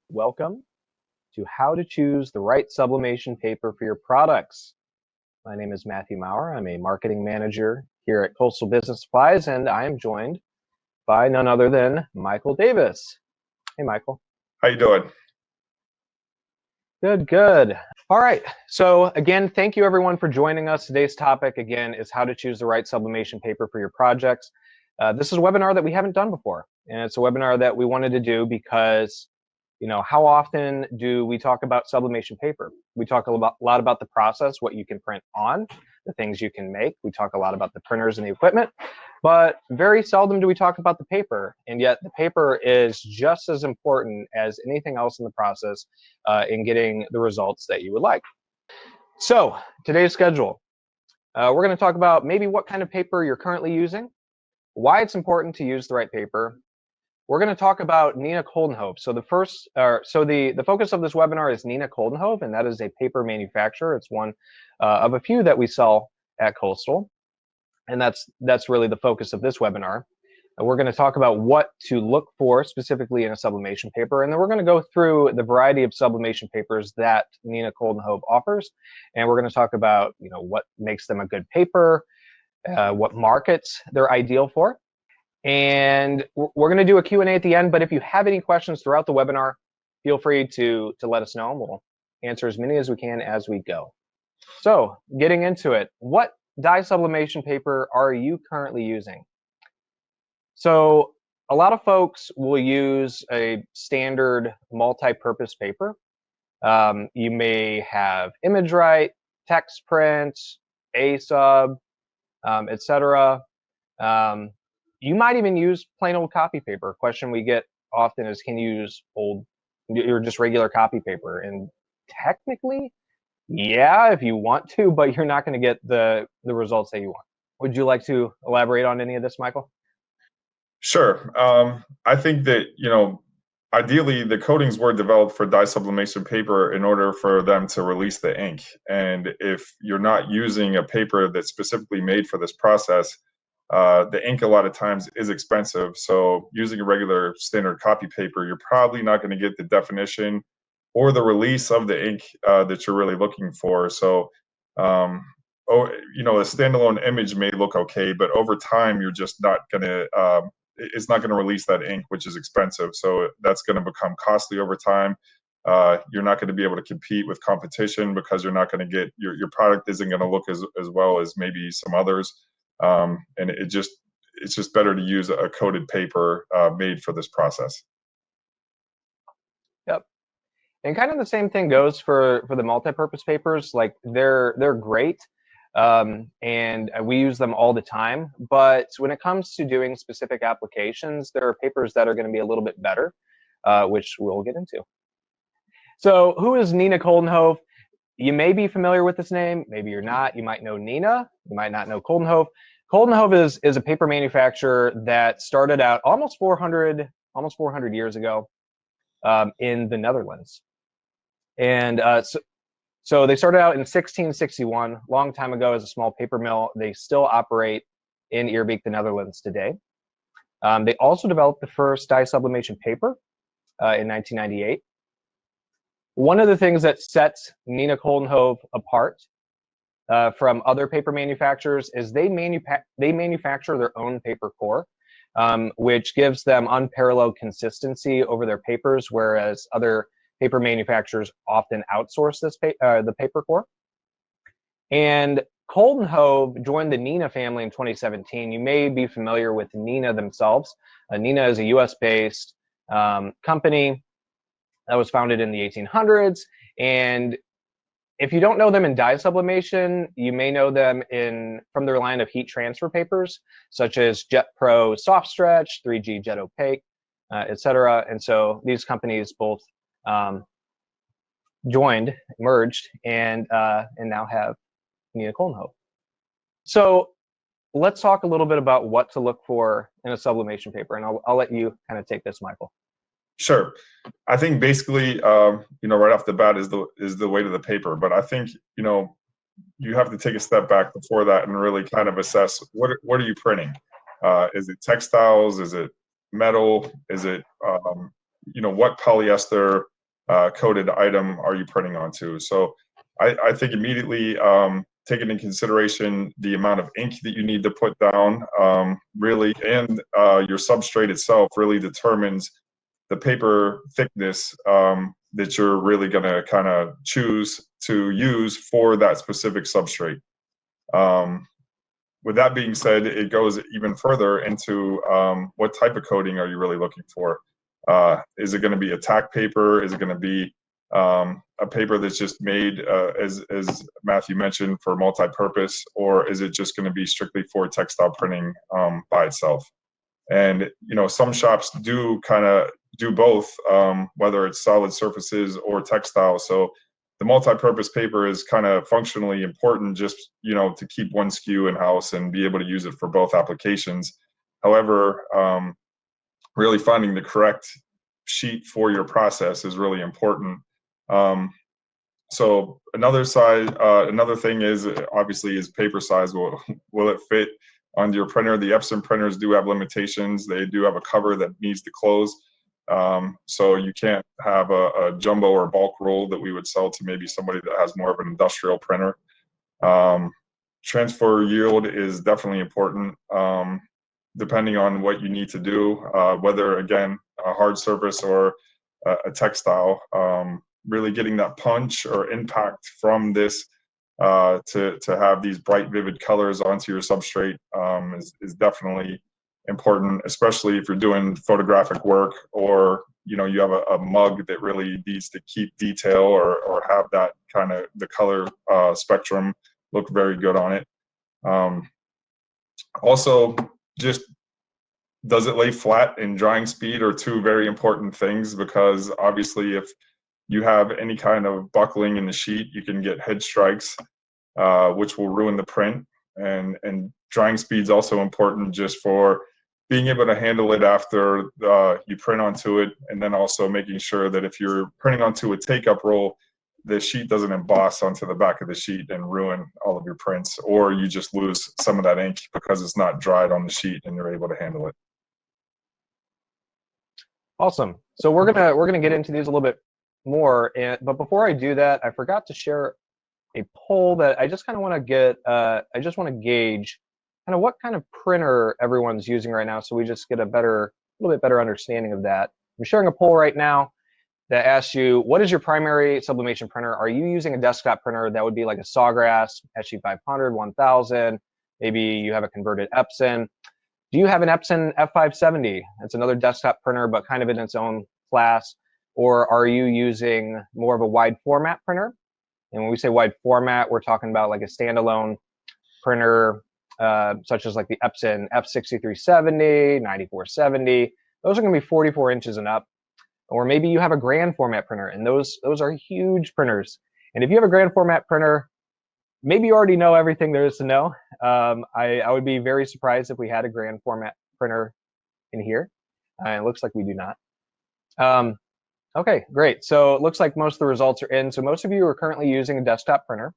Welcome to how to choose the right sublimation paper for your products. My name is Matthew Maurer. I'm a marketing manager here at Coastal Business Supplies, and I am joined by none other than Michael Davis. Hey, Michael. How you doing? Good, good. All right. So again, thank you everyone for joining us. Today's topic, again, is how to choose the right sublimation paper for your projects. This is a webinar that we haven't done before, and it's a webinar that we wanted to do because how often do we talk about sublimation paper? We talk a lot about the process, what you can print on, the things you can make. We talk a lot about the printers and the equipment, but very seldom do we talk about the paper. And yet the paper is just as important as anything else in the process in getting the results that you would like. So today's schedule, we're going to talk about maybe what kind of paper you're currently using, why it's important to use the right paper. We're going to talk about Neenah Coldenhove. So the focus of this webinar is Neenah Coldenhove, and that is a paper manufacturer. It's one of a few that we sell at Coastal, and that's really the focus of this webinar. We're going to talk about what to look for specifically in a sublimation paper, and then we're going to go through the variety of sublimation papers that Neenah Coldenhove offers, and we're going to talk about what makes them a good paper, what markets they're ideal for. And we're going to do a Q&A at the end, but if you have any questions throughout the webinar, feel free to let us know, and we'll answer as many as we can as we go. So getting into it, what dye sublimation paper are you currently using? So a lot of folks will use a standard multi-purpose paper. You may have ImageRite, text print, A-sub, etc. You might even use plain old copy paper. A question we get often is, can you use old or just regular copy paper? And technically, yeah, if you want to, but you're not going to get the results that you want. Would you like to elaborate on any of this, Michael? Sure. I think that, ideally the coatings were developed for dye sublimation paper in order for them to release the ink. And if you're not using a paper that's specifically made for this process, the ink a lot of times is expensive. So using a regular standard copy paper, you're probably not going to get the definition or the release of the ink that you're really looking for. So, a standalone image may look okay, but over time, you're just not going to, it's not going to release that ink, which is expensive. So that's going to become costly over time. You're not going to be able to compete with competition because you're not going to get, your product isn't going to look as well as maybe some others. And it's just better to use a coated paper made for this process. Yep. And kind of the same thing goes for the multi-purpose papers. Like they're great, and we use them all the time. But when it comes to doing specific applications, there are papers that are going to be a little bit better, which we'll get into. So who is Neenah Coldenhove? You may be familiar with this name, maybe you're not. You might know Neenah, you might not know Coldenhove. Coldenhove is a paper manufacturer that started out almost 400 years ago in the Netherlands. And so they started out in 1661, long time ago, as a small paper mill. They still operate in Eerbeek, the Netherlands today. They also developed the first dye sublimation paper in 1998. One of the things that sets Neenah Coldenhove apart from other paper manufacturers is they manufacture their own paper core, which gives them unparalleled consistency over their papers, whereas other paper manufacturers often outsource the paper core. And Coldenhove joined the Neenah family in 2017. You may be familiar with Neenah themselves. Neenah is a US-based company that was founded in the 1800s. And if you don't know them in dye sublimation, you may know them from their line of heat transfer papers, such as Jet Pro Soft Stretch, 3G Jet Opaque, etc. And so these companies both merged, and now have Neenah Coldenhove. So let's talk a little bit about what to look for in a sublimation paper, and I'll let you kind of take this, Michael. Sure. I think basically, right off the bat is the weight of the paper. But I think, you have to take a step back before that and really kind of assess what are you printing? Is it textiles? Is it metal? Is it, what polyester? coated item are you printing onto? So I think immediately taking into consideration the amount of ink that you need to put down, really, and your substrate itself really determines the paper thickness that you're really going to kind of choose to use for that specific substrate. With that being said, it goes even further into what type of coating are you really looking for? Is it going to be a tack paper? Is it going to be a paper that's just made, as Matthew mentioned, for multi-purpose, or is it just going to be strictly for textile printing by itself? And some shops do kind of do both, whether it's solid surfaces or textile. So the multi-purpose paper is kind of functionally important, just to keep one SKU in house and be able to use it for both applications. However, really finding the correct sheet for your process is really important. So another thing is obviously is paper size. Will it fit onto your printer? The Epson printers do have limitations. They do have a cover that needs to close. So you can't have a jumbo or bulk roll that we would sell to maybe somebody that has more of an industrial printer. Transfer yield is definitely important, depending on what you need to do, whether, again, a hard surface or a textile. Really getting that punch or impact from this to have these bright, vivid colors onto your substrate is definitely important, especially if you're doing photographic work, or you have a mug that really needs to keep detail or have that kind of the color spectrum look very good on it. Also, just does it lay flat, and drying speed are two very important things, because obviously if you have any kind of buckling in the sheet, you can get head strikes, which will ruin the print. And drying speed is also important, just for being able to handle it after you print onto it, and then also making sure that if you're printing onto a take-up roll, the sheet doesn't emboss onto the back of the sheet and ruin all of your prints, or you just lose some of that ink because it's not dried on the sheet and you're able to handle it. Awesome. So we're gonna get into these a little bit more, but before I do that, I forgot to share a poll that I just kind of want to get. I just want to gauge kind of what kind of printer everyone's using right now, so we just get a little bit better understanding of that. I'm sharing a poll right now that asks you, what is your primary sublimation printer? Are you using a desktop printer that would be like a Sawgrass, SG500, 1000? Maybe you have a converted Epson. Do you have an Epson F570? It's another desktop printer, but kind of in its own class. Or are you using more of a wide format printer? And when we say wide format, we're talking about like a standalone printer, such as like the Epson F6370, 9470. Those are going to be 44 inches and up. Or maybe you have a grand format printer, and those are huge printers. And if you have a grand format printer, maybe you already know everything there is to know. I would be very surprised if we had a grand format printer in here. It looks like we do not. Okay, great. So it looks like most of the results are in. So most of you are currently using a desktop printer.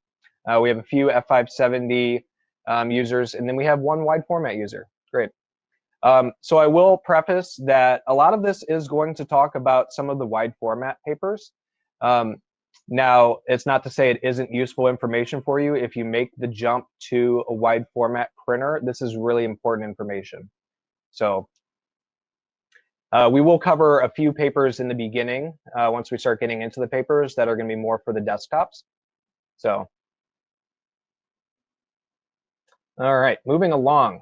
We have a few F570 users, and then we have one wide format user. Great. So I will preface that a lot of this is going to talk about some of the wide format papers. Now, it's not to say it isn't useful information for you. If you make the jump to a wide format printer, this is really important information. So we will cover a few papers in the beginning once we start getting into the papers that are going to be more for the desktops. So, all right, moving along.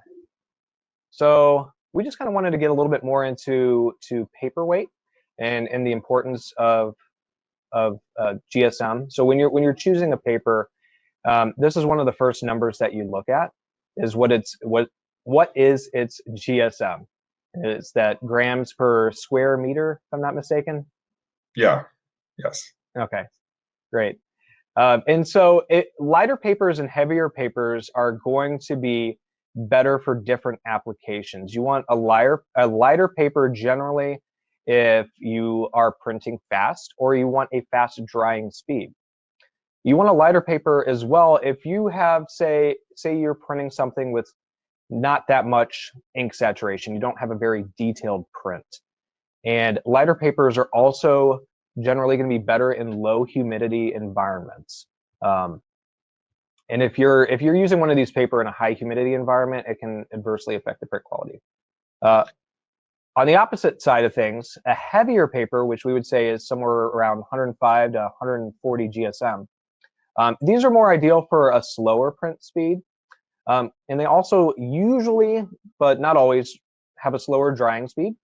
So we just kind of wanted to get a little bit more into paperweight and the importance of GSM. So when you're choosing a paper, this is one of the first numbers that you look at, is what is its GSM? Is that grams per square meter, if I'm not mistaken? Yeah. Yes. Okay. Great. And so lighter papers and heavier papers are going to be better for different applications. You want a lighter paper generally if you are printing fast, or you want a fast drying speed. You want a lighter paper as well if you have, say you're printing something with not that much ink saturation. You don't have a very detailed print. And lighter papers are also generally going to be better in low humidity environments. And if you're using one of these paper in a high humidity environment, it can adversely affect the print quality. On the opposite side of things, a heavier paper, which we would say is somewhere around 105 to 140 GSM, these are more ideal for a slower print speed. And they also usually, but not always, have a slower drying speed.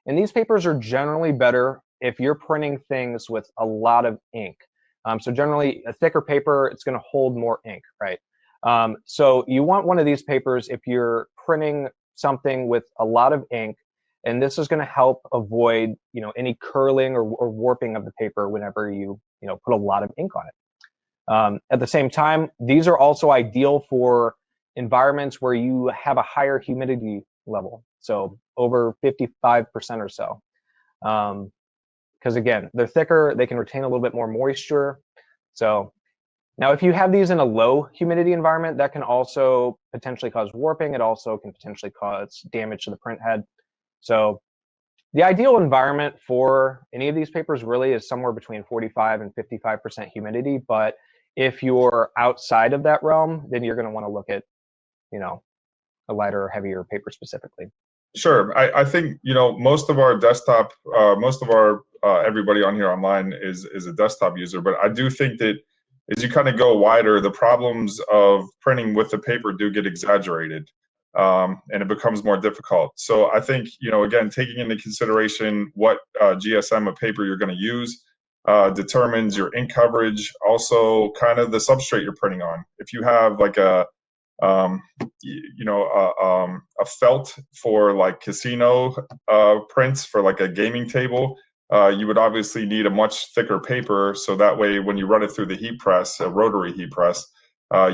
And these papers are generally better if you're printing things with a lot of ink. So generally, a thicker paper, it's going to hold more ink, right? So you want one of these papers if you're printing something with a lot of ink, and this is going to help avoid, any curling or warping of the paper whenever you put a lot of ink on it. At the same time, these are also ideal for environments where you have a higher humidity level, so over 55% or so. Because again, they're thicker, they can retain a little bit more moisture. So now if you have these in a low humidity environment, that can also potentially cause warping. It also can potentially cause damage to the print head. So the ideal environment for any of these papers really is somewhere between 45 and 55% humidity. But if you're outside of that realm, then you're going to want to look at, a lighter or heavier paper specifically. Sure. I think, most of our desktop, most of our everybody on here online is a desktop user, but I do think that as you kind of go wider, the problems of printing with the paper do get exaggerated, and it becomes more difficult. So I think, again, taking into consideration what GSM of paper you're going to use determines your ink coverage, also kind of the substrate you're printing on. If you have like a felt for like casino prints for like a gaming table, you would obviously need a much thicker paper, so that way when you run it through the heat press, a rotary heat press,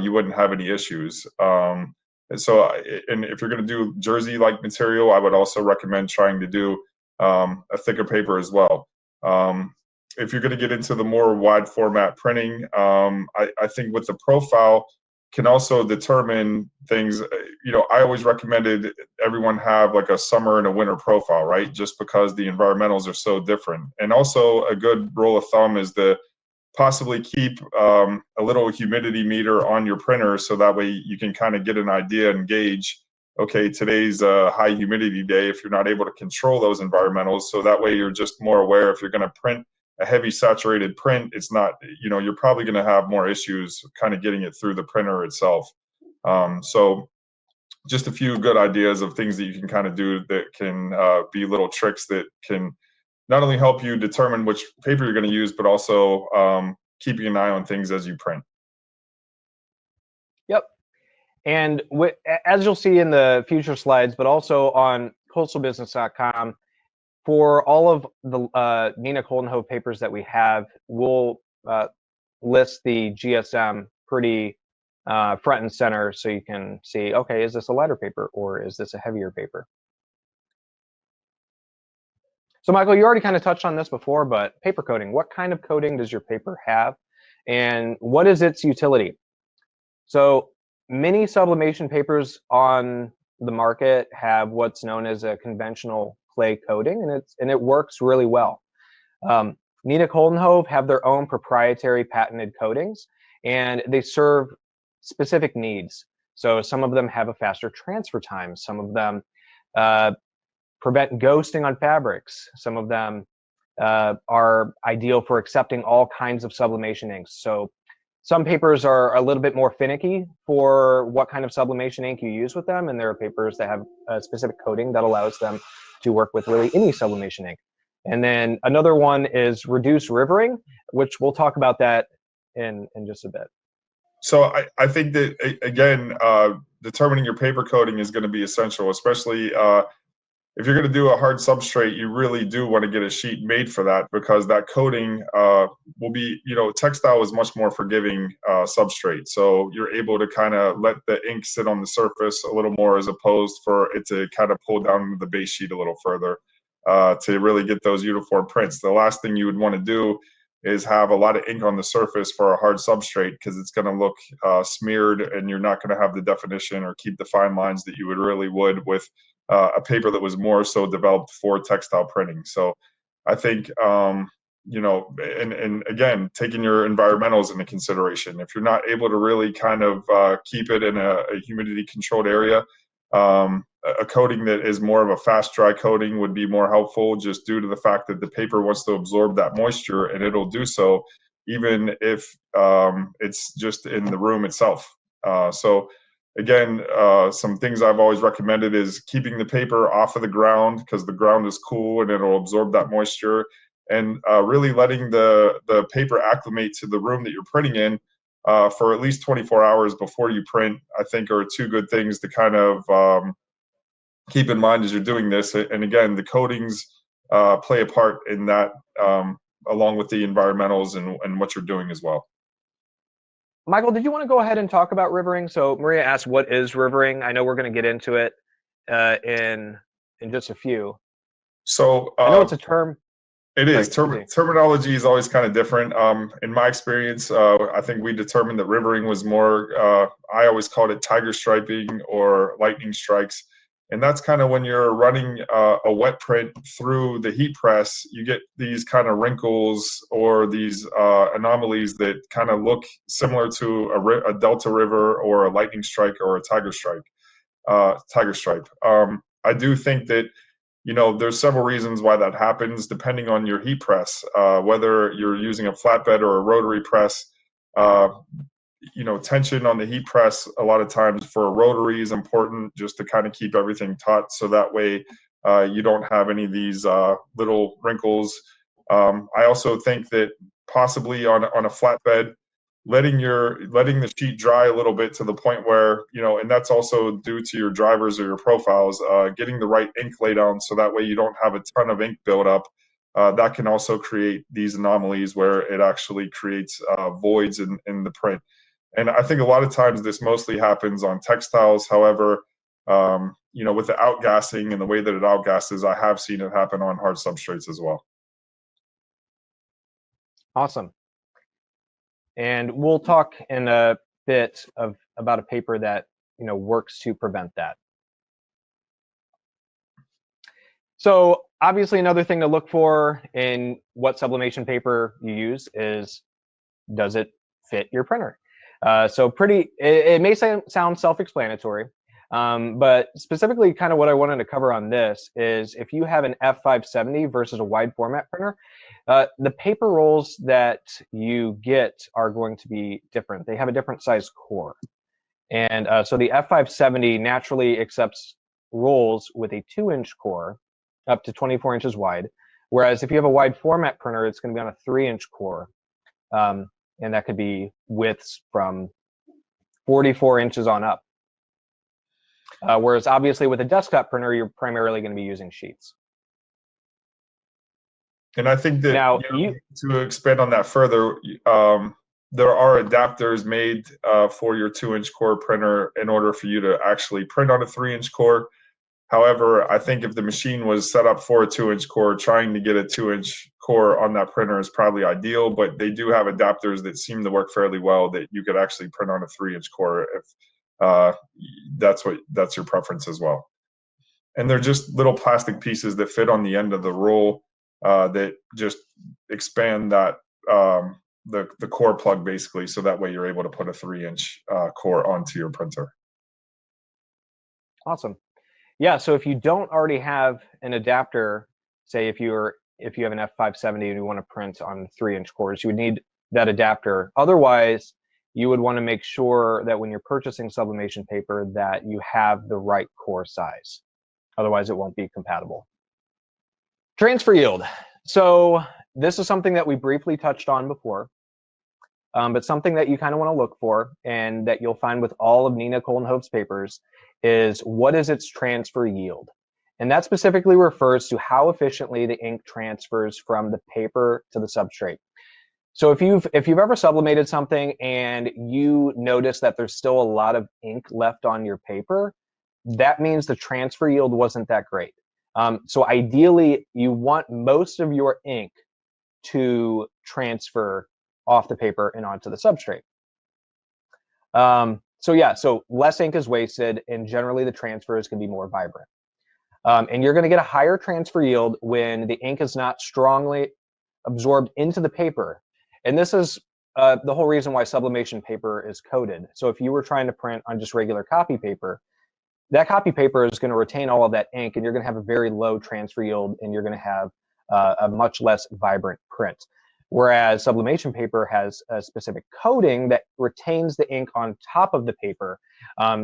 you wouldn't have any issues. And if you're going to do jersey-like material, I would also recommend trying to do a thicker paper as well. If you're going to get into the more wide format printing, I think with the profile, can also determine things. I always recommended everyone have like a summer and a winter profile, right? Just because the environmentals are so different. And also a good rule of thumb is to possibly keep a little humidity meter on your printer, so that way you can kind of get an idea and gauge, okay, today's a high humidity day, if you're not able to control those environmentals. So that way you're just more aware if you're going to print a heavy saturated print, it's not, you're probably going to have more issues kind of getting it through the printer itself. So just a few good ideas of things that you can kind of do that can be little tricks that can not only help you determine which paper you're going to use, but also keeping an eye on things as you print. Yep. And as you'll see in the future slides, but also on coastalbusiness.com, for all of the Neenah Coldenhove papers that we have, we'll list the GSM pretty front and center, so you can see, okay, is this a lighter paper or is this a heavier paper? So Michael, you already kind of touched on this before, but paper coating, what kind of coating does your paper have and what is its utility? So many sublimation papers on the market have what's known as a conventional clay coating, and it works really well. Neenah Coldenhove have their own proprietary patented coatings, and they serve specific needs. So some of them have a faster transfer time. Some of them prevent ghosting on fabrics. Some of them are ideal for accepting all kinds of sublimation inks. So some papers are a little bit more finicky for what kind of sublimation ink you use with them, and there are papers that have a specific coating that allows them to work with really any sublimation ink. And then another one is reduced rivering, which we'll talk about that in just a bit. So I think that, again, determining your paper coating is going to be essential, especially if you're going to do a hard substrate. You really do want to get a sheet made for that, because that coating will be, textile is much more forgiving substrate. So you're able to kind of let the ink sit on the surface a little more, as opposed for it to kind of pull down the base sheet a little further to really get those uniform prints. The last thing you would want to do is have a lot of ink on the surface for a hard substrate, because it's going to look smeared, and you're not going to have the definition or keep the fine lines that you would with a paper that was more so developed for textile printing. So I think and again, taking your environmentals into consideration. If you're not able to really kind of keep it in a humidity controlled area, a coating that is more of a fast dry coating would be more helpful, just due to the fact that the paper wants to absorb that moisture, and it'll do so even if it's just in the room itself. So again, some things I've always recommended is keeping the paper off of the ground, because the ground is cool and it'll absorb that moisture, and really letting the paper acclimate to the room that you're printing in for at least 24 hours before you print, I think are two good things to kind of keep in mind as you're doing this. And again, the coatings play a part in that, along with the environmentals and what you're doing as well. Michael, did you want to go ahead and talk about rivering? So Maria asked, what is rivering? I know we're going to get into it in just a few. So I know it's a term. It is. Terminology is always kind of different. In my experience, I think we determined that rivering was more, I always called it tiger striping or lightning strikes. And that's kind of when you're running a wet print through the heat press, you get these kind of wrinkles or these anomalies that kind of look similar to a delta river or a lightning strike or a tiger stripe. I do think that, there's several reasons why that happens depending on your heat press, whether you're using a flatbed or a rotary press. Tension on the heat press a lot of times for a rotary is important, just to kind of keep everything taut, so that way you don't have any of these little wrinkles. I also think that possibly on a flatbed, letting the sheet dry a little bit to the point where, and that's also due to your drivers or your profiles, getting the right ink lay down, so that way you don't have a ton of ink buildup. That can also create these anomalies where it actually creates voids in the print. And I think a lot of times this mostly happens on textiles. However, with the outgassing and the way that it outgasses, I have seen it happen on hard substrates as well. Awesome. And we'll talk in a bit about a paper that works to prevent that. So obviously another thing to look for in what sublimation paper you use is, does it fit your printer? So it may sound self-explanatory, but specifically kind of what I wanted to cover on this is, if you have an F570 versus a wide format printer, the paper rolls that you get are going to be different. They have a different size core. And so the F570 naturally accepts rolls with a 2-inch core up to 24 inches wide, whereas if you have a wide format printer, it's going to be on a 3-inch core. And that could be widths from 44 inches on up. Whereas obviously with a desktop printer, you're primarily going to be using sheets. And I think that now, to expand on that further, there are adapters made for your 2-inch core printer in order for you to actually print on a 3-inch core. However, I think if the machine was set up for a 2-inch core, trying to get a 2-inch core on that printer is probably ideal, but they do have adapters that seem to work fairly well that you could actually print on a 3-inch core if that's your preference as well. And they're just little plastic pieces that fit on the end of the roll that just expand that the core plug basically, so that way you're able to put a 3-inch core onto your printer. Awesome. Yeah, so if you don't already have an adapter, say if you have an F570 and you want to print on 3-inch cores, you would need that adapter. Otherwise, you would want to make sure that when you're purchasing sublimation paper that you have the right core size. Otherwise, it won't be compatible. Transfer yield. So this is something that we briefly touched on before, but something that you kind of want to look for, and that you'll find with all of Neenah Coldenhove's papers, is what is its transfer yield. And that specifically refers to how efficiently the ink transfers from the paper to the substrate. So if you've ever sublimated something and you notice that there's still a lot of ink left on your paper, that means the transfer yield wasn't that great. So ideally, you want most of your ink to transfer off the paper and onto the substrate. So less ink is wasted, and generally the transfers can be more vibrant. And you're going to get a higher transfer yield when the ink is not strongly absorbed into the paper. And this is the whole reason why sublimation paper is coated. So if you were trying to print on just regular copy paper, that copy paper is going to retain all of that ink, and you're going to have a very low transfer yield, and you're going to have a much less vibrant print. Whereas sublimation paper has a specific coating that retains the ink on top of the paper,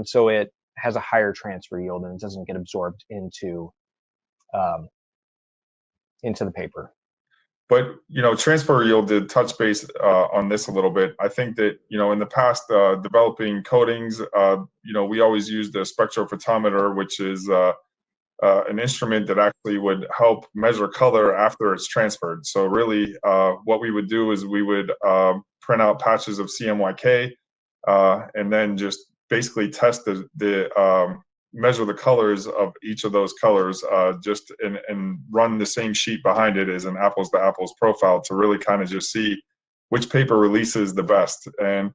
so it has a higher transfer yield and it doesn't get absorbed into the paper. But transfer yield did touch base on this a little bit. I think that in the past, developing coatings, we always used the spectrophotometer, which is an instrument that actually would help measure color after it's transferred. So really, what we would do is we would print out patches of CMYK and then just basically test the measure the colors of each of those colors and run the same sheet behind it as an apples to apples profile to really kind of just see which paper releases the best. And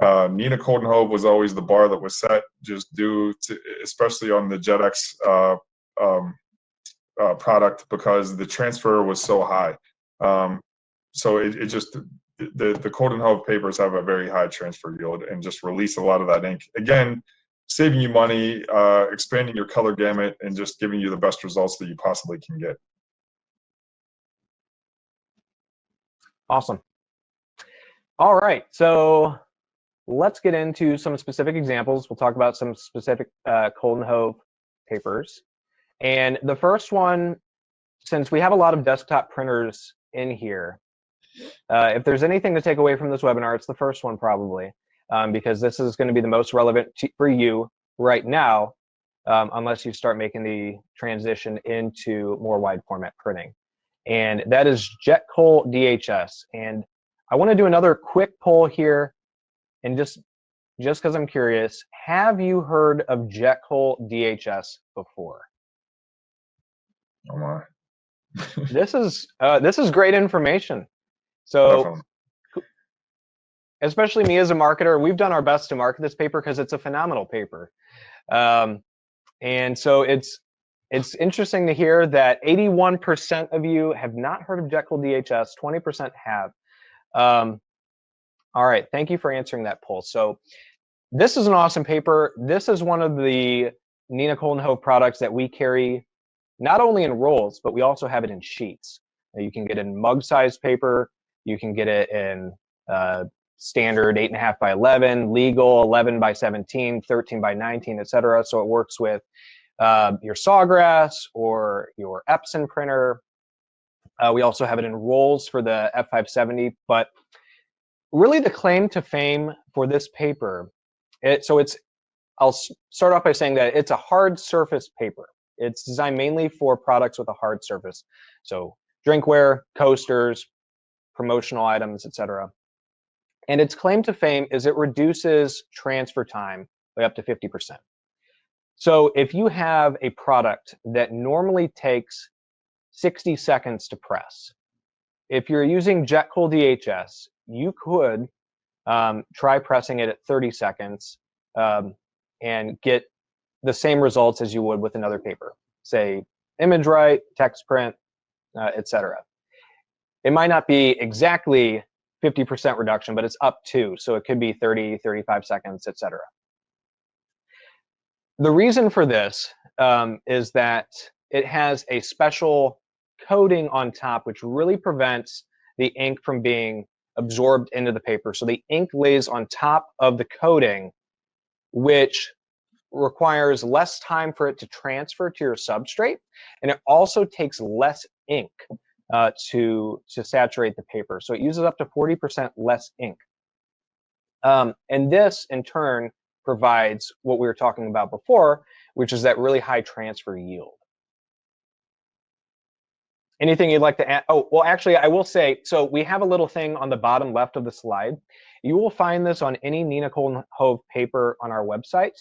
Neenah Coldenhove was always the bar that was set, just due to, especially on the JetX product, because the transfer was so high. So it just, the Coldenhove papers have a very high transfer yield and just release a lot of that ink. Again, saving you money, expanding your color gamut, and just giving you the best results that you possibly can get. Awesome. All right, so let's get into some specific examples. We'll talk about some specific Coldenhove papers. And the first one, since we have a lot of desktop printers in here, if there's anything to take away from this webinar, it's the first one probably. Because this is going to be the most relevant for you right now, unless you start making the transition into more wide format printing. And that is Jetcol DHS. And I want to do another quick poll here, and just because I'm curious, have you heard of Jetcol DHS before? Oh my. This is great information. So. Definitely. Especially me as a marketer, we've done our best to market this paper because it's a phenomenal paper. And so it's interesting to hear that 81% of you have not heard of Jetcol DHS, 20% have. All right, thank you for answering that poll. So this is an awesome paper. This is one of the Neenah Coldenhove products that we carry not only in rolls, but we also have it in sheets. You can get it in mug-sized paper. You can get it in standard 8.5 by 11, legal 11 by 17, 13 by 19, etc. So it works with your Sawgrass or your Epson printer. We also have it in rolls for the F570. But really, the claim to fame for this paper, I'll start off by saying that it's a hard surface paper. It's designed mainly for products with a hard surface, so drinkware, coasters, promotional items, etc. And its claim to fame is it reduces transfer time by up to 50%. So if you have a product that normally takes 60 seconds to press, if you're using Jetcol DHS, you could try pressing it at 30 seconds and get the same results as you would with another paper, say ImageWrite, text print, etc. It might not be exactly 50% reduction, but it's up to, so it could be 30, 35 seconds, etc. The reason for this is that it has a special coating on top, which really prevents the ink from being absorbed into the paper. So the ink lays on top of the coating, which requires less time for it to transfer to your substrate, and it also takes less ink to saturate the paper. So it uses up to 40% less ink. And this, in turn, provides what we were talking about before, which is that really high transfer yield. Anything you'd like to add? Oh, well, actually, I will say, so we have a little thing on the bottom left of the slide. You will find this on any Neenah Coldenhove paper on our website.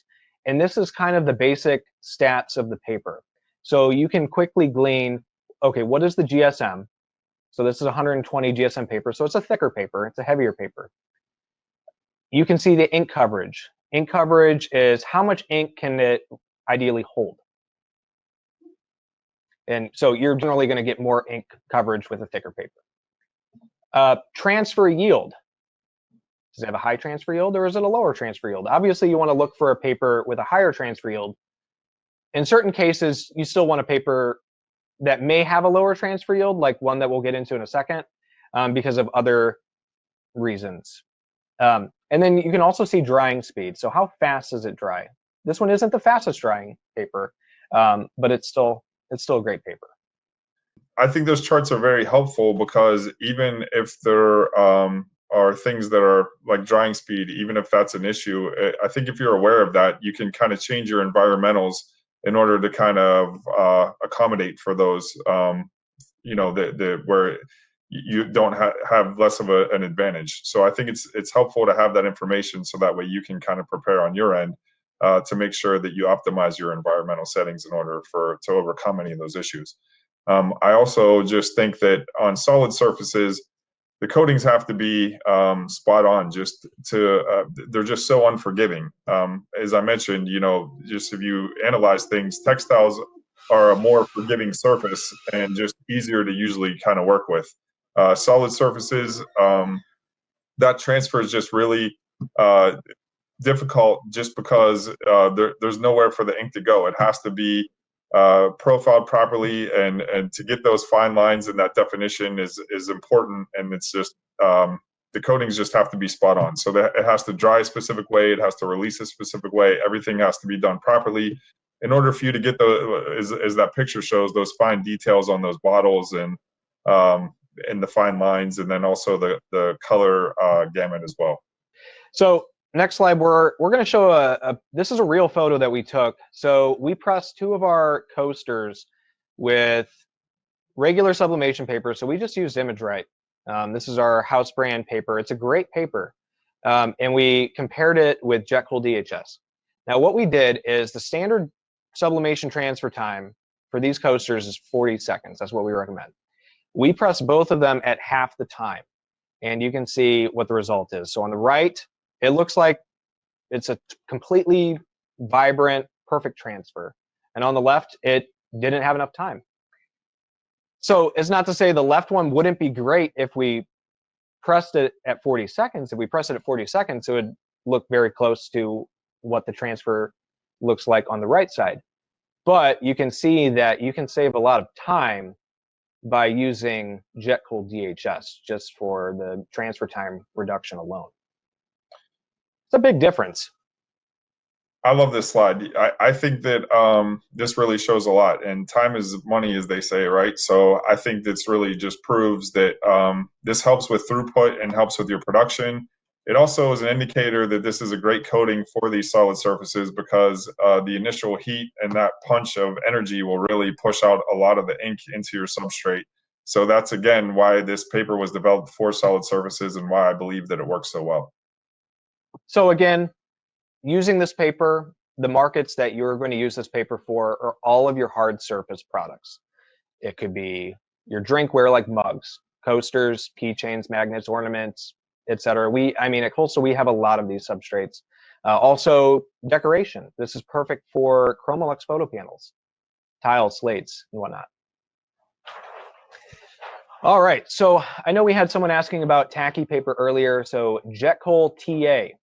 And this is kind of the basic stats of the paper. So you can quickly glean, okay, what is the GSM? So this is 120 GSM paper. So it's a thicker paper. It's a heavier paper. You can see the ink coverage. Ink coverage is how much ink can it ideally hold. And so you're generally going to get more ink coverage with a thicker paper. Transfer yield. Does it have a high transfer yield or is it a lower transfer yield? Obviously, you want to look for a paper with a higher transfer yield. In certain cases, you still want a paper that may have a lower transfer yield, like one that we'll get into in a second, because of other reasons. And then you can also see drying speed. So how fast does it dry? This one isn't the fastest drying paper, but it's still a great paper. I think those charts are very helpful because even if there are things that are like drying speed, even if that's an issue, I think if you're aware of that, you can kind of change your environmentals in order to kind of accommodate for those, where you don't have less of an advantage. So I think it's helpful to have that information so that way you can kind of prepare on your end to make sure that you optimize your environmental settings in order to overcome any of those issues. I also just think that on solid surfaces, the coatings have to be spot on. They're just so unforgiving. As I mentioned, just if you analyze things, textiles are a more forgiving surface and just easier to usually kind of work with. Solid surfaces, that transfer is just really difficult just because there's nowhere for the ink to go. It has to be profiled properly, and to get those fine lines and that definition is important. And it's just the coatings just have to be spot on. So that it has to dry a specific way, it has to release a specific way. Everything has to be done properly in order for you to get as that picture shows, those fine details on those bottles and the fine lines, and then also the color gamut as well. So next slide, we're going to show this is a real photo that we took. So we pressed 2 of our coasters with regular sublimation paper. So we just used Image Right. This is our house brand paper. It's a great paper. And we compared it with Jetcol DHS. Now what we did is the standard sublimation transfer time for these coasters is 40 seconds. That's what we recommend. We pressed both of them at half the time. And you can see what the result is. So on the right, it looks like it's a completely vibrant, perfect transfer. And on the left, it didn't have enough time. So it's not to say the left one wouldn't be great if we pressed it at 40 seconds. If we press it at 40 seconds, it would look very close to what the transfer looks like on the right side. But you can see that you can save a lot of time by using Jetcol DHS just for the transfer time reduction alone. It's a big difference. I love this slide. I think that this really shows a lot, and time is money, as they say, right? So I think this really just proves that this helps with throughput and helps with your production. It also is an indicator that this is a great coating for these solid surfaces because the initial heat and that punch of energy will really push out a lot of the ink into your substrate. So that's, again, why this paper was developed for solid surfaces and why I believe that it works so well. So again, using this paper, the markets that you're going to use this paper for are all of your hard surface products. It could be your drinkware like mugs, coasters, keychains, magnets, ornaments, etc. At Coastal, we have a lot of these substrates. Also, decoration. This is perfect for Chromolux photo panels, tiles, slates, and whatnot. All right, so I know we had someone asking about Tacky paper earlier. So Jetcol TA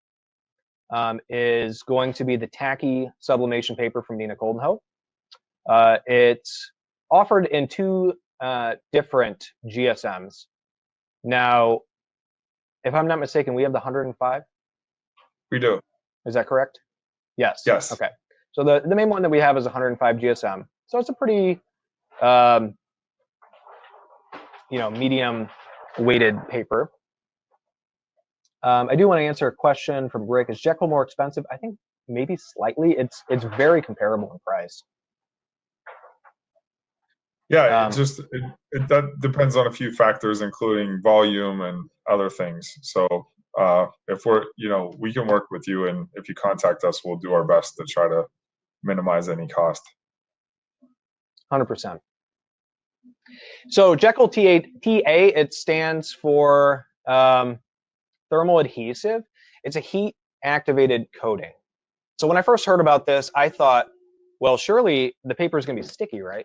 is going to be the Tacky sublimation paper from Neenah Coldenhove. It's offered in 2 different GSMs. Now, if I'm not mistaken, we have the 105? We do. Is that correct? Yes. Yes. Okay. So the main one that we have is 105 GSM. So it's a pretty medium weighted paper. I do want to answer a question from Rick. Is Jetcol more expensive? I think maybe slightly. It's very comparable in price. Yeah, that depends on a few factors, including volume and other things. So if we can work with you, and if you contact us, we'll do our best to try to minimize any cost. 100%. So Jetcol TA, it stands for thermal adhesive. It's a heat activated coating. So when I first heard about this, I thought, well, surely the paper is going to be sticky, right?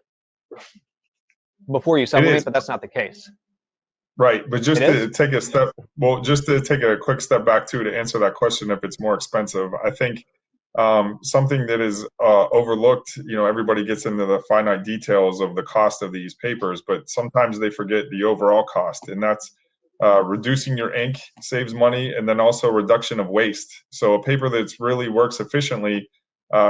Before you sublimate, but that's not the case. Right, but It just is? to take a step, well, just to take a quick step back too, to answer that question, if it's more expensive, I think something that is overlooked, everybody gets into the finite details of the cost of these papers, but sometimes they forget the overall cost, and that's reducing your ink saves money, and then also reduction of waste. So a paper that's really works efficiently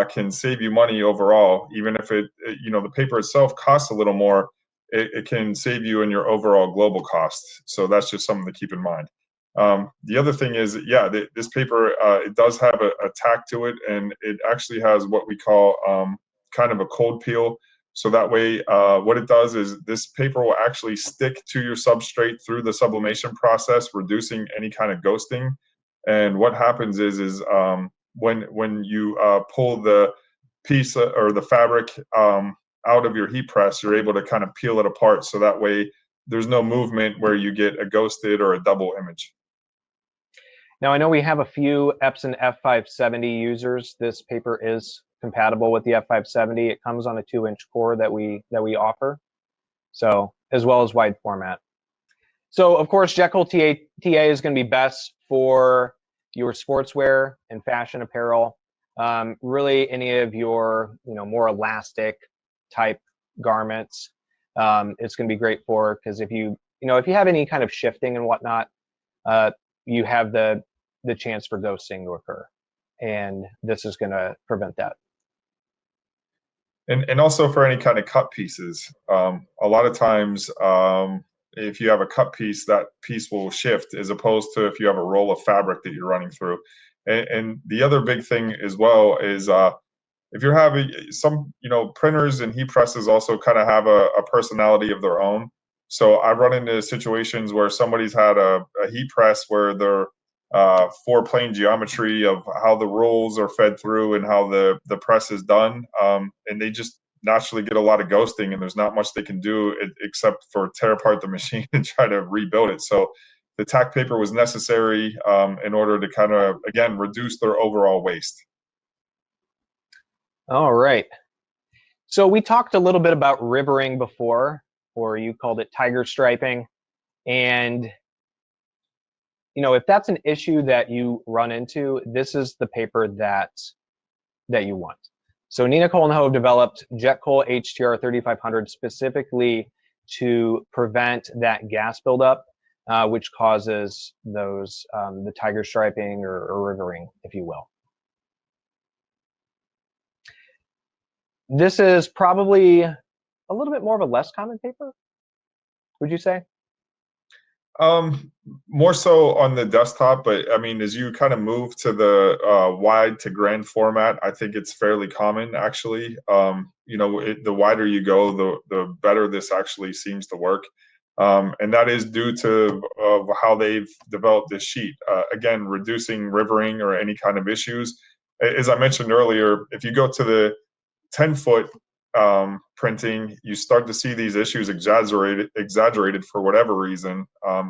can save you money overall, even if the paper itself costs a little more. It can save you in your overall global cost. So that's just something to keep in mind. The other thing is, yeah, this paper, it does have a tack to it, and it actually has what we call kind of a cold peel. So that way, what it does is this paper will actually stick to your substrate through the sublimation process, reducing any kind of ghosting. And what happens is when you pull the piece or the fabric out of your heat press, you're able to kind of peel it apart. So that way, there's no movement where you get a ghosted or a double image. Now, I know we have a few Epson F570 users. This paper is compatible with the F570. It comes on a 2-inch core that we offer, so as well as wide format. So, of course, Jetcol TA is going to be best for your sportswear and fashion apparel. Really, any of your more elastic type garments, it's going to be great for, because if you have any kind of shifting and whatnot, you have the chance for ghosting to occur, and this is going to prevent that. And also for any kind of cut pieces, a lot of times if you have a cut piece, that piece will shift as opposed to if you have a roll of fabric that you're running through. And the other big thing as well is if you're having some, printers and heat presses also kind of have a personality of their own. So I run into situations where somebody's had a heat press where they're four-plane geometry of how the rolls are fed through and how the press is done, and they just naturally get a lot of ghosting, and there's not much they can do except for tear apart the machine and try to rebuild it. So the tack paper was necessary in order to kind of, again, reduce their overall waste. All right. So we talked a little bit about rivering before, or you called it tiger striping. And if that's an issue that you run into, this is the paper that you want. So Neenah Coldenhove developed Jetcol HTR 3500 specifically to prevent that gas buildup, which causes those the tiger striping or rivering, if you will. This is probably a little bit more of a less common paper, would you say? More so on the desktop, but I mean, as you kind of move to the wide to grand format, I think it's fairly common actually. The wider you go, the better this actually seems to work. And that is due to how they've developed this sheet. Again, reducing rivering or any kind of issues. As I mentioned earlier, if you go to the 10-foot printing, you start to see these issues exaggerated for whatever reason.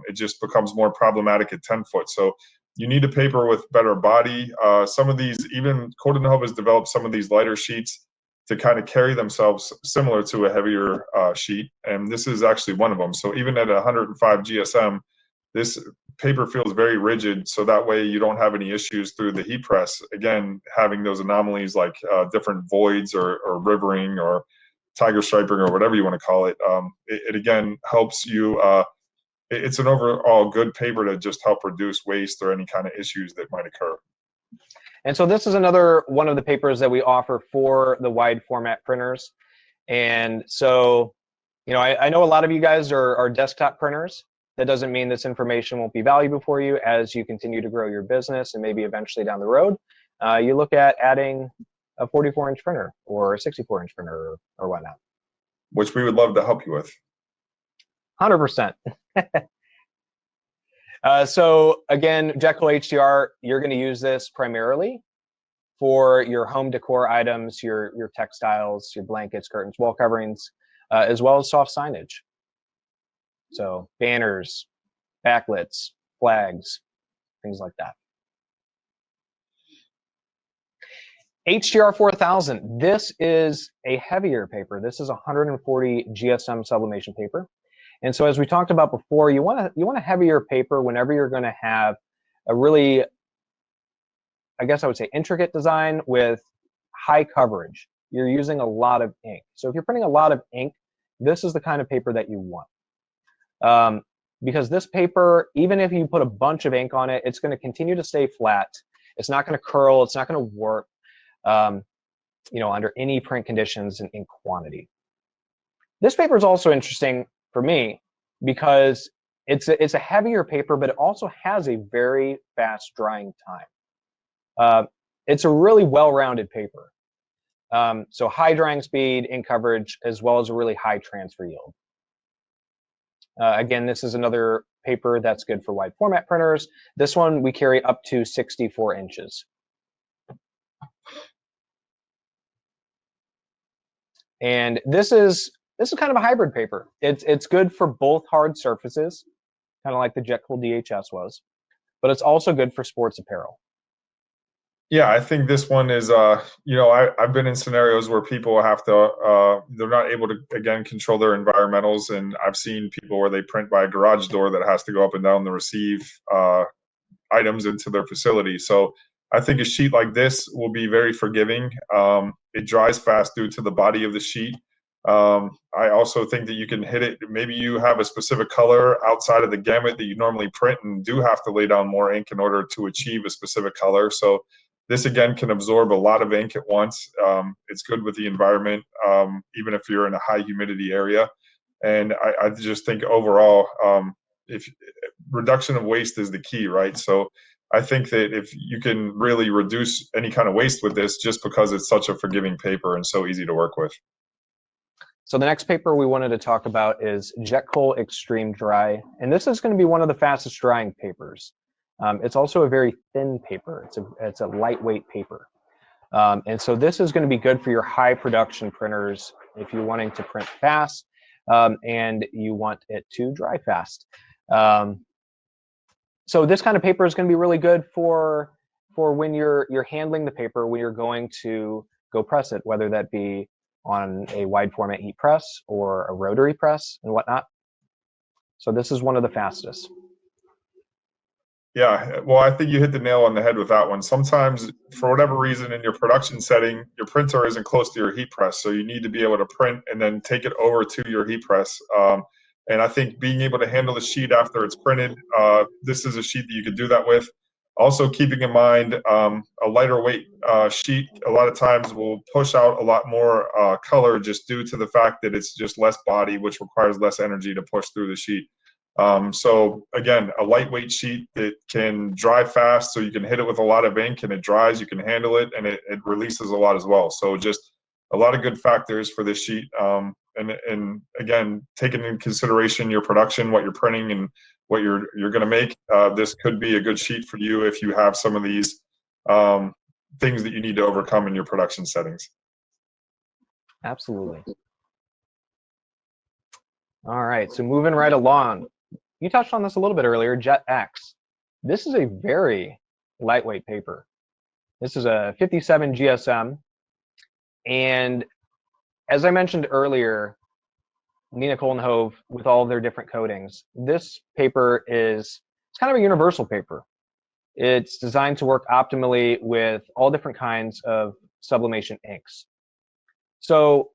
It just becomes more problematic at 10 foot. So you need a paper with better body. Some of these, even Coldenhove has developed some of these lighter sheets to kind of carry themselves similar to a heavier sheet. And this is actually one of them. So even at 105 GSM, this paper feels very rigid, so that way you don't have any issues through the heat press. Again, having those anomalies like different voids or rivering or tiger striping or whatever you want to call it, it again helps you. It's an overall good paper to just help reduce waste or any kind of issues that might occur. And so this is another one of the papers that we offer for the wide format printers. And so, I know a lot of you guys are desktop printers. That doesn't mean this information won't be valuable for you as you continue to grow your business and maybe eventually down the road, you look at adding a 44-inch printer or a 64-inch printer or whatnot. Which we would love to help you with. 100%. So again, Jetcol HTR, you're going to use this primarily for your home decor items, your textiles, your blankets, curtains, wall coverings, as well as soft signage. So banners, backlets, flags, things like that. HTR 4000, this is a heavier paper. This is 140 GSM sublimation paper. And so as we talked about before, you want a heavier paper whenever you're going to have a really, I guess I would say, intricate design with high coverage. You're using a lot of ink. So if you're printing a lot of ink, this is the kind of paper that you want. Because this paper, even if you put a bunch of ink on it, it's going to continue to stay flat. It's not going to curl. It's not going to warp, under any print conditions and ink quantity. This paper is also interesting for me because it's a heavier paper, but it also has a very fast drying time. It's a really well-rounded paper. So high drying speed, ink coverage, as well as a really high transfer yield. Again, this is another paper that's good for wide format printers. This one we carry up to 64 inches. And this is kind of a hybrid paper. It's good for both hard surfaces, kind of like the Jetcol DHS was, but it's also good for sports apparel. Yeah, I think this one is, I've been in scenarios where people have to, they're not able to, again, control their environmentals. And I've seen people where they print by a garage door that has to go up and down to receive items into their facility. So I think a sheet like this will be very forgiving. It dries fast due to the body of the sheet. I also think that you can hit it. Maybe you have a specific color outside of the gamut that you normally print and do have to lay down more ink in order to achieve a specific color. So this, again, can absorb a lot of ink at once. It's good with the environment, even if you're in a high humidity area. And I just think overall, if reduction of waste is the key, right? So I think that if you can really reduce any kind of waste with this, just because it's such a forgiving paper and so easy to work with. So the next paper we wanted to talk about is Jetcol Extreme Dry. And this is going to be one of the fastest drying papers. It's also a very thin paper. It's a lightweight paper. And so this is going to be good for your high production printers if you're wanting to print fast and you want it to dry fast. So this kind of paper is going to be really good for when you're handling the paper, when you're going to go press it, whether that be on a wide format heat press or a rotary press and whatnot. So this is one of the fastest. Yeah, well, I think you hit the nail on the head with that one. Sometimes, for whatever reason, in your production setting, your printer isn't close to your heat press, so you need to be able to print and then take it over to your heat press. And I think being able to handle the sheet after it's printed, this is a sheet that you could do that with. Also, keeping in mind, a lighter weight sheet a lot of times will push out a lot more color just due to the fact that it's just less body, which requires less energy to push through the sheet. So again, a lightweight sheet that can dry fast, so you can hit it with a lot of ink and it dries, you can handle it, and it releases a lot as well. So just a lot of good factors for this sheet. And again, taking into consideration your production, what you're printing and what you're going to make, this could be a good sheet for you if you have some of these things that you need to overcome in your production settings. Absolutely. All right, so moving right along. You touched on this a little bit earlier, JetX. This is a very lightweight paper. This is a 57 GSM. And as I mentioned earlier, Neenah Coldenhove, with all of their different coatings, this paper it's kind of a universal paper. It's designed to work optimally with all different kinds of sublimation inks. So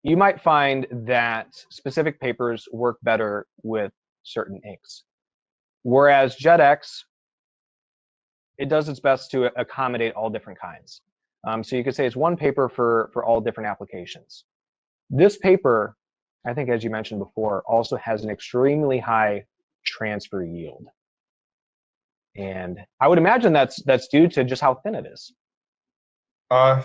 you might find that specific papers work better with certain inks. Whereas JetX, it does its best to accommodate all different kinds. So you could say it's one paper for all different applications. This paper, I think, as you mentioned before, also has an extremely high transfer yield. And I would imagine that's due to just how thin it is. I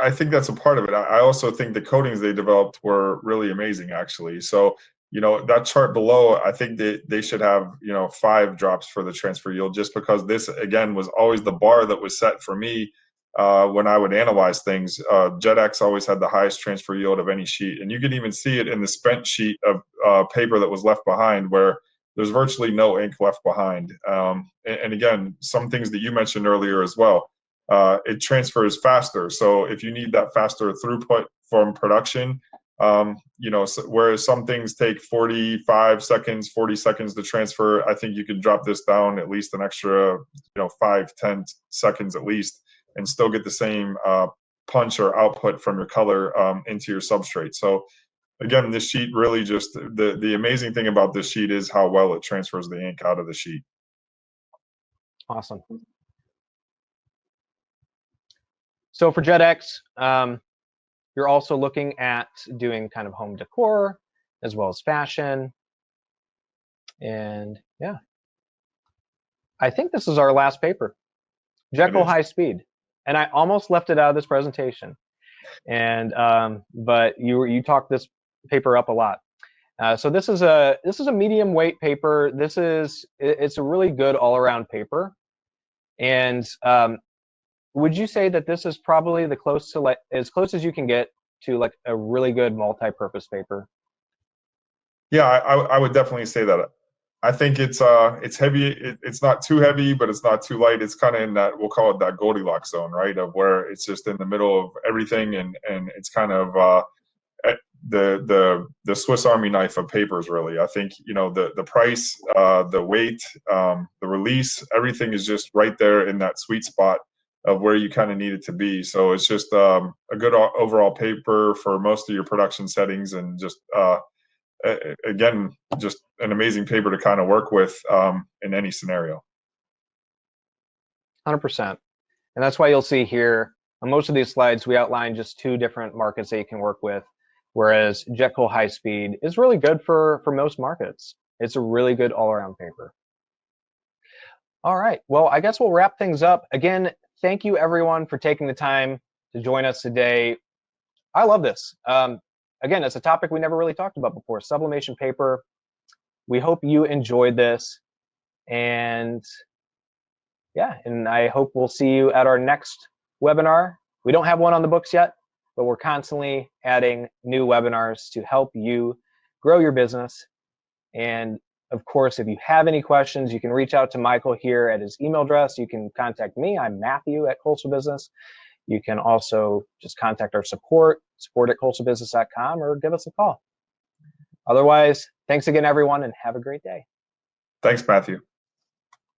think that's a part of it. I also think the coatings they developed were really amazing, actually. So, that chart below, I think they should have, 5 drops for the transfer yield, just because this, again, was always the bar that was set for me when I would analyze things. JetX always had the highest transfer yield of any sheet. And you can even see it in the spent sheet of paper that was left behind, where there's virtually no ink left behind. And again, some things that you mentioned earlier as well. It transfers faster. So if you need that faster throughput from production, You know, whereas some things take 45 seconds, 40 seconds to transfer, I think you can drop this down at least an extra, you know, 5-10 seconds at least, and still get the same punch or output from your color into your substrate. So again, this sheet really just, the amazing thing about this sheet is how well it transfers the ink out of the sheet. Awesome. So for JetX, you're also looking at doing kind of home decor as well as fashion. And yeah, I think this is our last paper, Jetcol High Speed. And I almost left it out of this presentation. And but you talked this paper up a lot. So this is a medium weight paper. It's a really good all-around paper. And would you say that this is probably the as close as you can get to like a really good multi-purpose paper? Yeah, I would definitely say that. I think it's heavy. It's not too heavy, but it's not too light. It's kind of in that, we'll call it that Goldilocks zone, right? Of where it's just in the middle of everything, and it's kind of the Swiss Army knife of papers, really. I think, you know, the price, the weight, the release, everything is just right there in that sweet spot of where you kind of need it to be. So it's just a good overall paper for most of your production settings, and just again, just an amazing paper to kind of work with in any scenario. 100%. And that's why you'll see here on most of these slides, we outline just 2 different markets that you can work with, whereas Jetcol High Speed is really good for most markets. It's a really good all-around paper. All right, well, I guess we'll wrap things up. Again, thank you everyone for taking the time to join us today. I love this. Again, it's a topic we never really talked about before, sublimation paper. We hope you enjoyed this. And yeah, and I hope we'll see you at our next webinar. We don't have one on the books yet, but we're constantly adding new webinars to help you grow your business. And of course, if you have any questions, you can reach out to Michael here at his email address. You can contact me. I'm Matthew at Coastal Business. You can also just contact our support at coastalbusiness.com, or give us a call. Otherwise, thanks again, everyone, and have a great day. Thanks, Matthew.